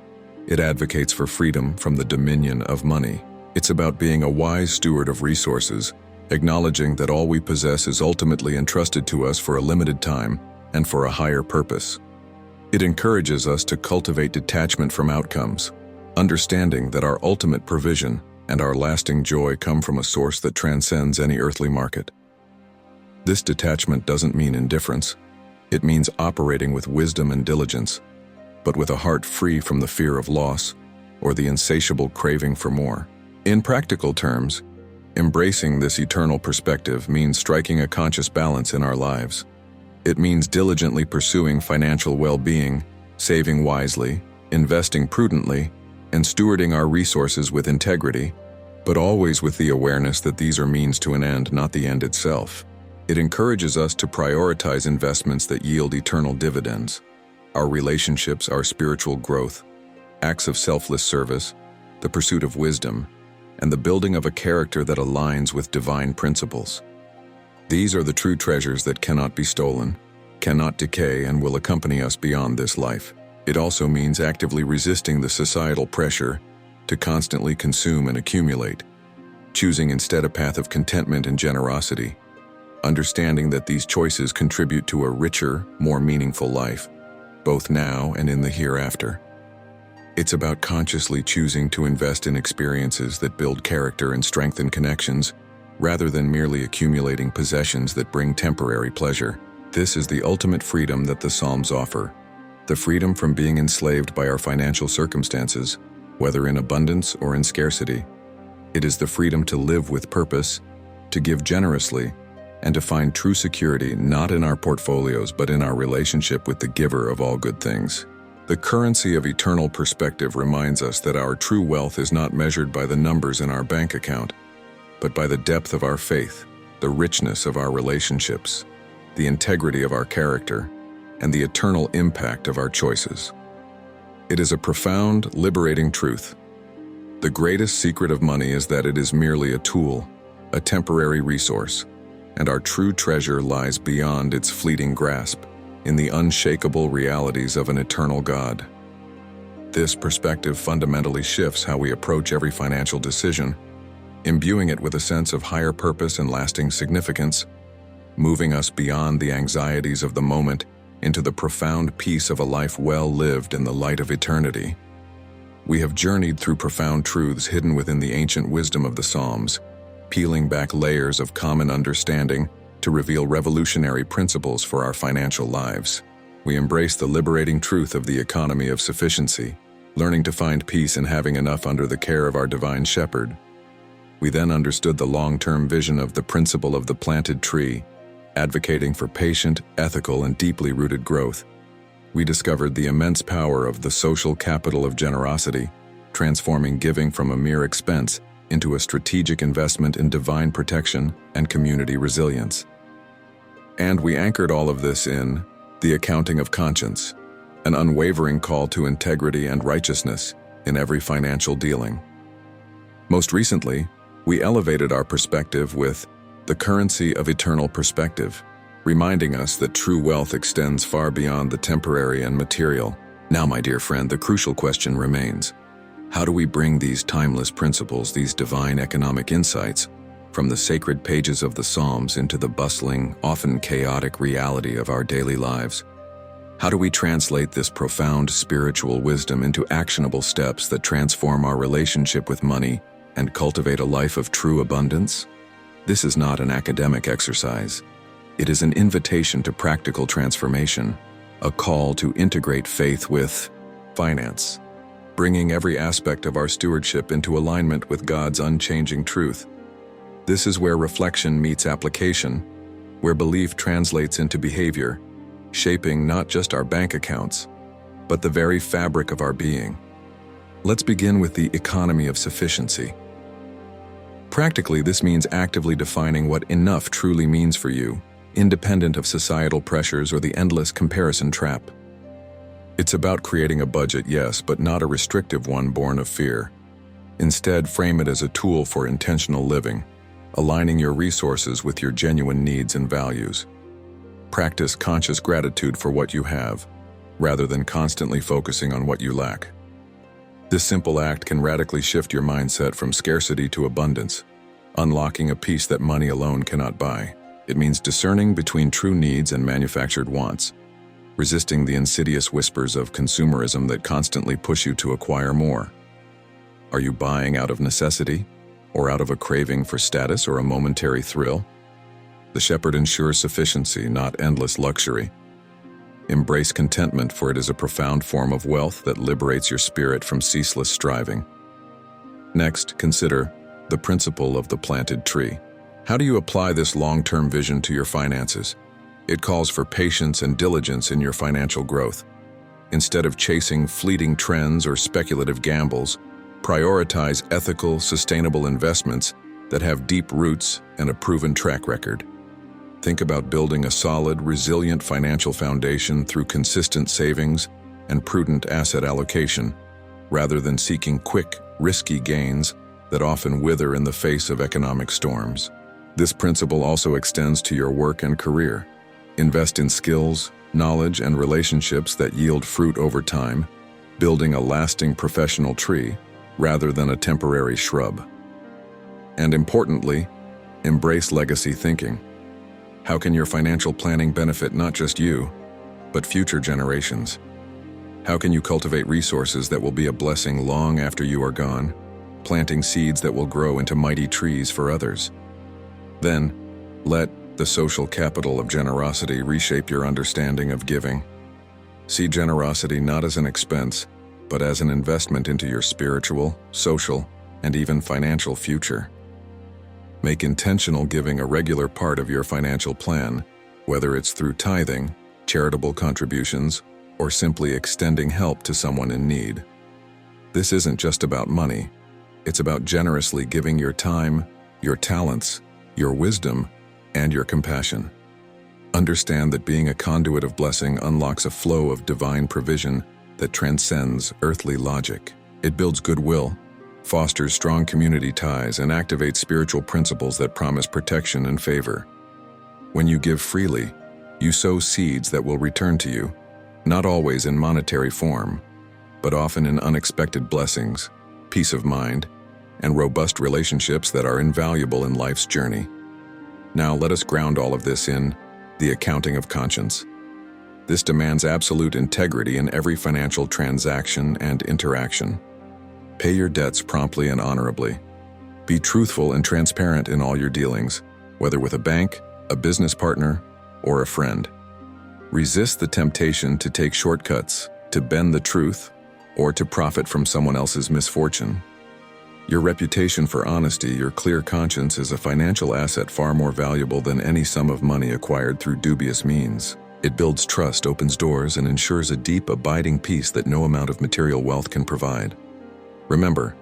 It advocates for freedom from the dominion of money. It's about being a wise steward of resources, acknowledging that all we possess is ultimately entrusted to us for a limited time and for a higher purpose. It encourages us to cultivate detachment from outcomes, understanding that our ultimate provision and our lasting joy come from a source that transcends any earthly market. This detachment doesn't mean indifference. It means operating with wisdom and diligence, but with a heart free from the fear of loss or the insatiable craving for more. In practical terms, embracing this eternal perspective means striking a conscious balance in our lives. It means diligently pursuing financial well-being, saving wisely, investing prudently, and stewarding our resources with integrity, but always with the awareness that these are means to an end, not the end itself. It encourages us to prioritize investments that yield eternal dividends: our relationships, our spiritual growth, acts of selfless service, the pursuit of wisdom, and the building of a character that aligns with divine principles. These are the true treasures that cannot be stolen, cannot decay, and will accompany us beyond this life. It also means actively resisting the societal pressure to constantly consume and accumulate, choosing instead a path of contentment and generosity, understanding that these choices contribute to a richer, more meaningful life, both now and in the hereafter. It's about consciously choosing to invest in experiences that build character and strengthen connections, rather than merely accumulating possessions that bring temporary pleasure. This is the ultimate freedom that the Psalms offer, the freedom from being enslaved by our financial circumstances, whether in abundance or in scarcity. It is the freedom to live with purpose, to give generously, and to find true security not in our portfolios but in our relationship with the giver of all good things. The currency of eternal perspective reminds us that our true wealth is not measured by the numbers in our bank account, but by the depth of our faith, the richness of our relationships, the integrity of our character, and the eternal impact of our choices. It is a profound, liberating truth. The greatest secret of money is that it is merely a tool, a temporary resource, and our true treasure lies beyond its fleeting grasp, in the unshakable realities of an eternal God. This perspective fundamentally shifts how we approach every financial decision, imbuing it with a sense of higher purpose and lasting significance, moving us beyond the anxieties of the moment into the profound peace of a life well lived in the light of eternity. We have journeyed through profound truths hidden within the ancient wisdom of the Psalms, peeling back layers of common understanding to reveal revolutionary principles for our financial lives. We embrace the liberating truth of the economy of sufficiency, learning to find peace in having enough under the care of our divine shepherd. We then understood the long-term vision of the principle of the planted tree, advocating for patient, ethical, and deeply rooted growth. We discovered the immense power of the social capital of generosity, transforming giving from a mere expense into a strategic investment in divine protection and community resilience. And we anchored all of this in the accounting of conscience, an unwavering call to integrity and righteousness in every financial dealing. Most recently, we elevated our perspective with the currency of eternal perspective, reminding us that true wealth extends far beyond the temporary and material. Now, my dear friend, the crucial question remains: how do we bring these timeless principles, these divine economic insights, from the sacred pages of the Psalms into the bustling, often chaotic reality of our daily lives? How do we translate this profound spiritual wisdom into actionable steps that transform our relationship with money and cultivate a life of true abundance? This is not an academic exercise. It is an invitation to practical transformation, a call to integrate faith with finance, bringing every aspect of our stewardship into alignment with God's unchanging truth. This is where reflection meets application, where belief translates into behavior, shaping not just our bank accounts, but the very fabric of our being. Let's begin with the economy of sufficiency. Practically, this means actively defining what enough truly means for you independent of societal pressures or the endless comparison trap. It's about creating a budget, yes, but not a restrictive one born of fear. Instead, frame it as a tool for intentional living, aligning your resources with your genuine needs and values. Practice conscious gratitude for what you have, rather than constantly focusing on what you lack. This simple act can radically shift your mindset from scarcity to abundance, unlocking a peace that money alone cannot buy. It means discerning between true needs and manufactured wants, resisting the insidious whispers of consumerism that constantly push you to acquire more. Are you buying out of necessity, or out of a craving for status or a momentary thrill? The shepherd ensures sufficiency, not endless luxury. Embrace contentment, for it is a profound form of wealth that liberates your spirit from ceaseless striving. Next, consider the principle of the planted tree. How do you apply this long-term vision to your finances? It calls for patience and diligence in your financial growth. Instead of chasing fleeting trends or speculative gambles, prioritize ethical, sustainable investments that have deep roots and a proven track record. Think about building a solid, resilient financial foundation through consistent savings and prudent asset allocation, rather than seeking quick, risky gains that often wither in the face of economic storms. This principle also extends to your work and career. Invest in skills, knowledge, and relationships that yield fruit over time, building a lasting professional tree rather than a temporary shrub. And importantly, embrace legacy thinking. How can your financial planning benefit not just you, but future generations? How can you cultivate resources that will be a blessing long after you are gone, planting seeds that will grow into mighty trees for others? Then, let the social capital of generosity reshape your understanding of giving. See generosity not as an expense, but as an investment into your spiritual, social, and even financial future. Make intentional giving a regular part of your financial plan, whether it's through tithing, charitable contributions, or simply extending help to someone in need. This isn't just about money. It's about generously giving your time, your talents, your wisdom, and your compassion. Understand that being a conduit of blessing unlocks a flow of divine provision that transcends earthly logic. It builds goodwill, fosters strong community ties, and activates spiritual principles that promise protection and favor. When you give freely, you sow seeds that will return to you, not always in monetary form, but often in unexpected blessings, peace of mind, and robust relationships that are invaluable in life's journey. Now let us ground all of this in the accounting of conscience. This demands absolute integrity in every financial transaction and interaction. Pay your debts promptly and honorably. Be truthful and transparent in all your dealings, whether with a bank, a business partner, or a friend. Resist the temptation to take shortcuts, to bend the truth, or to profit from someone else's misfortune. Your reputation for honesty, your clear conscience is a financial asset far more valuable than any sum of money acquired through dubious means. It builds trust, opens doors, and ensures a deep, abiding peace that no amount of material wealth can provide. Remember,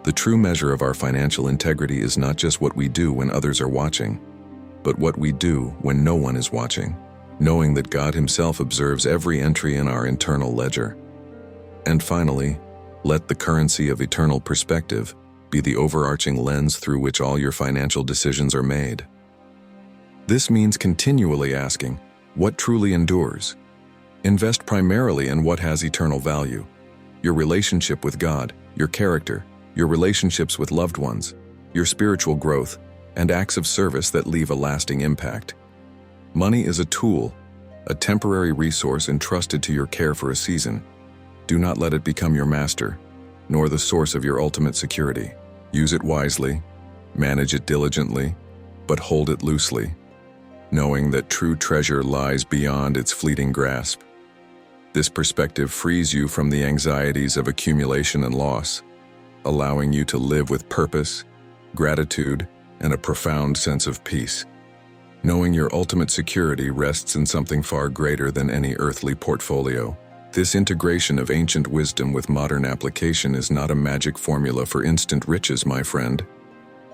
the true measure of our financial integrity is not just what we do when others are watching, but what we do when no one is watching, knowing that God Himself observes every entry in our internal ledger. And finally, let the currency of eternal perspective be the overarching lens through which all your financial decisions are made. This means continually asking, what truly endures? Invest primarily in what has eternal value: your relationship with God, your character, your relationships with loved ones, your spiritual growth, and acts of service that leave a lasting impact. Money is a tool, a temporary resource entrusted to your care for a season. Do not let it become your master, nor the source of your ultimate security. Use it wisely, manage it diligently, but hold it loosely, knowing that true treasure lies beyond its fleeting grasp. This perspective frees you from the anxieties of accumulation and loss, allowing you to live with purpose, gratitude, and a profound sense of peace. Knowing your ultimate security rests in something far greater than any earthly portfolio. This integration of ancient wisdom with modern application is not a magic formula for instant riches, my friend,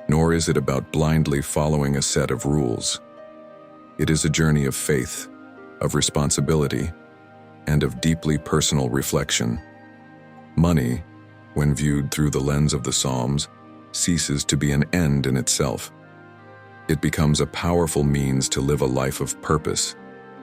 nor is it about blindly following a set of rules. It is a journey of faith, of responsibility, and of deeply personal reflection. Money, when viewed through the lens of the Psalms, ceases to be an end in itself. It becomes a powerful means to live a life of purpose,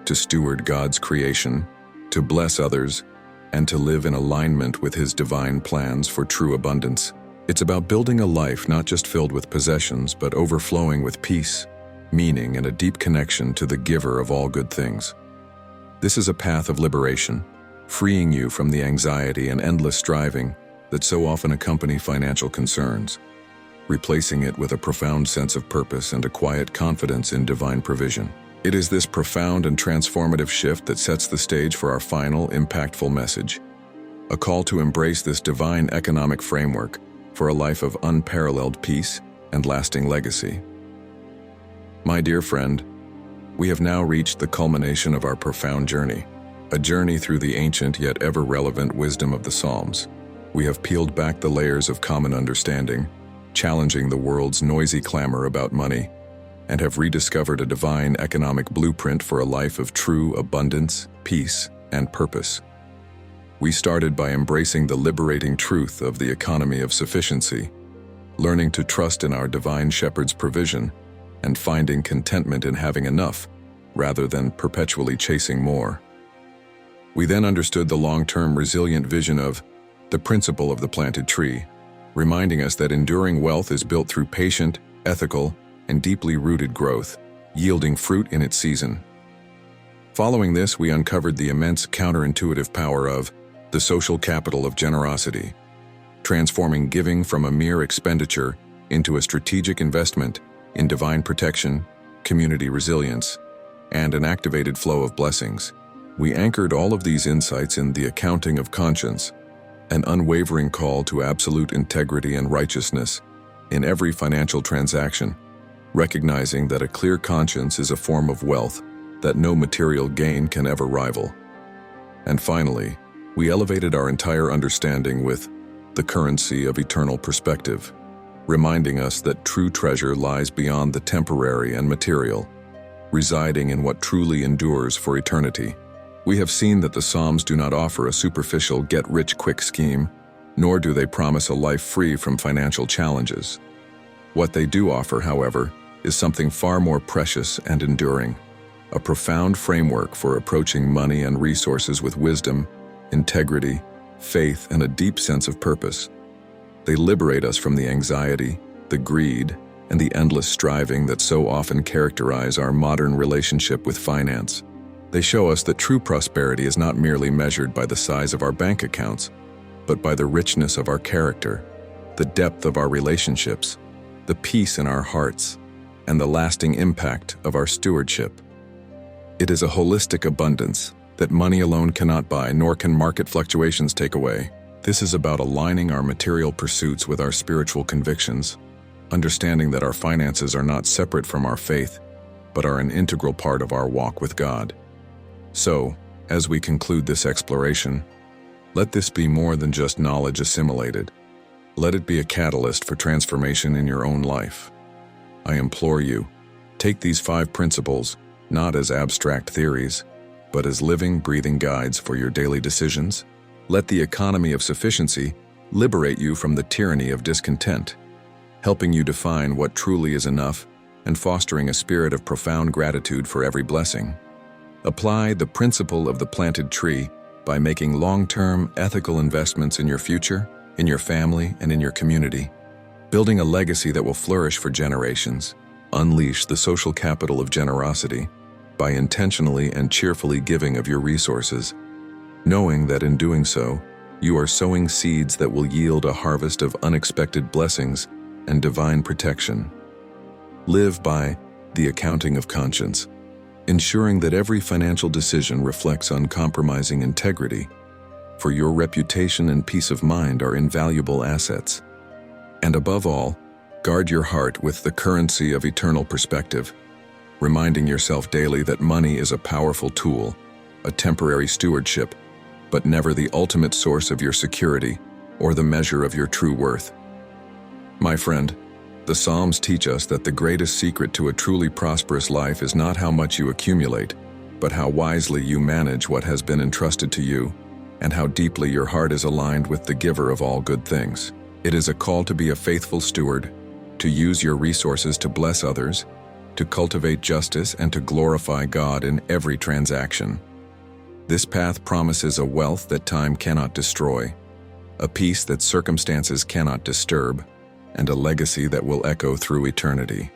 to steward God's creation, to bless others, and to live in alignment with His divine plans for true abundance. It's about building a life not just filled with possessions, but overflowing with peace, meaning, and a deep connection to the giver of all good things. This is a path of liberation, freeing you from the anxiety and endless striving that so often accompany financial concerns, replacing it with a profound sense of purpose and a quiet confidence in divine provision. It is this profound and transformative shift that sets the stage for our final, impactful message, a call to embrace this divine economic framework for a life of unparalleled peace and lasting legacy. My dear friend, we have now reached the culmination of our profound journey, a journey through the ancient yet ever-relevant wisdom of the Psalms. We have peeled back the layers of common understanding, challenging the world's noisy clamor about money, and have rediscovered a divine economic blueprint for a life of true abundance, peace, and purpose. We started by embracing the liberating truth of the economy of sufficiency, learning to trust in our divine shepherd's provision, and finding contentment in having enough, rather than perpetually chasing more. We then understood the long-term resilient vision of the principle of the planted tree, reminding us that enduring wealth is built through patient, ethical, and deeply rooted growth, yielding fruit in its season. Following this, we uncovered the immense counterintuitive power of the social capital of generosity, transforming giving from a mere expenditure into a strategic investment in divine protection, community resilience, and an activated flow of blessings. We anchored all of these insights in the accounting of conscience, an unwavering call to absolute integrity and righteousness in every financial transaction, recognizing that a clear conscience is a form of wealth that no material gain can ever rival. And finally, we elevated our entire understanding with the currency of eternal perspective, reminding us that true treasure lies beyond the temporary and material, residing in what truly endures for eternity. We have seen that the Psalms do not offer a superficial get-rich-quick scheme, nor do they promise a life free from financial challenges. What they do offer, however, is something far more precious and enduring, a profound framework for approaching money and resources with wisdom, integrity, faith, and a deep sense of purpose. They liberate us from the anxiety, the greed, and the endless striving that so often characterize our modern relationship with finance. They show us that true prosperity is not merely measured by the size of our bank accounts, but by the richness of our character, the depth of our relationships, the peace in our hearts, and the lasting impact of our stewardship. It is a holistic abundance that money alone cannot buy, nor can market fluctuations take away. This is about aligning our material pursuits with our spiritual convictions, understanding that our finances are not separate from our faith, but are an integral part of our walk with God. So, as we conclude this exploration, let this be more than just knowledge assimilated. Let it be a catalyst for transformation in your own life. I implore you, take these 5 principles not as abstract theories, but as living, breathing guides for your daily decisions. Let the economy of sufficiency liberate you from the tyranny of discontent, helping you define what truly is enough and fostering a spirit of profound gratitude for every blessing. Apply the principle of the planted tree by making long-term, ethical investments in your future, in your family, and in your community, building a legacy that will flourish for generations. Unleash the social capital of generosity by intentionally and cheerfully giving of your resources, knowing that in doing so, you are sowing seeds that will yield a harvest of unexpected blessings and divine protection. Live by the accounting of conscience, ensuring that every financial decision reflects uncompromising integrity, for your reputation and peace of mind are invaluable assets. And above all, guard your heart with the currency of eternal perspective, reminding yourself daily that money is a powerful tool, a temporary stewardship, but never the ultimate source of your security or the measure of your true worth. My friend, The Psalms teach us that the greatest secret to a truly prosperous life is not how much you accumulate, but how wisely you manage what has been entrusted to you, and how deeply your heart is aligned with the giver of all good things. It is a call to be a faithful steward, to use your resources to bless others, to cultivate justice, and to glorify God in every transaction. This path promises a wealth that time cannot destroy, a peace that circumstances cannot disturb, and a legacy that will echo through eternity.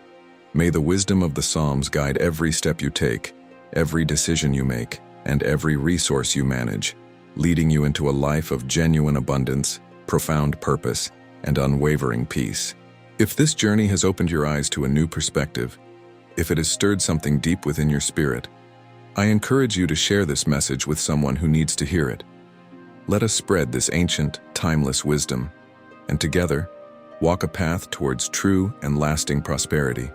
May the wisdom of the Psalms guide every step you take, every decision you make, and every resource you manage, leading you into a life of genuine abundance, profound purpose, and unwavering peace. If this journey has opened your eyes to a new perspective, if it has stirred something deep within your spirit, I encourage you to share this message with someone who needs to hear it. Let us spread this ancient, timeless wisdom, and together, walk a path towards true and lasting prosperity.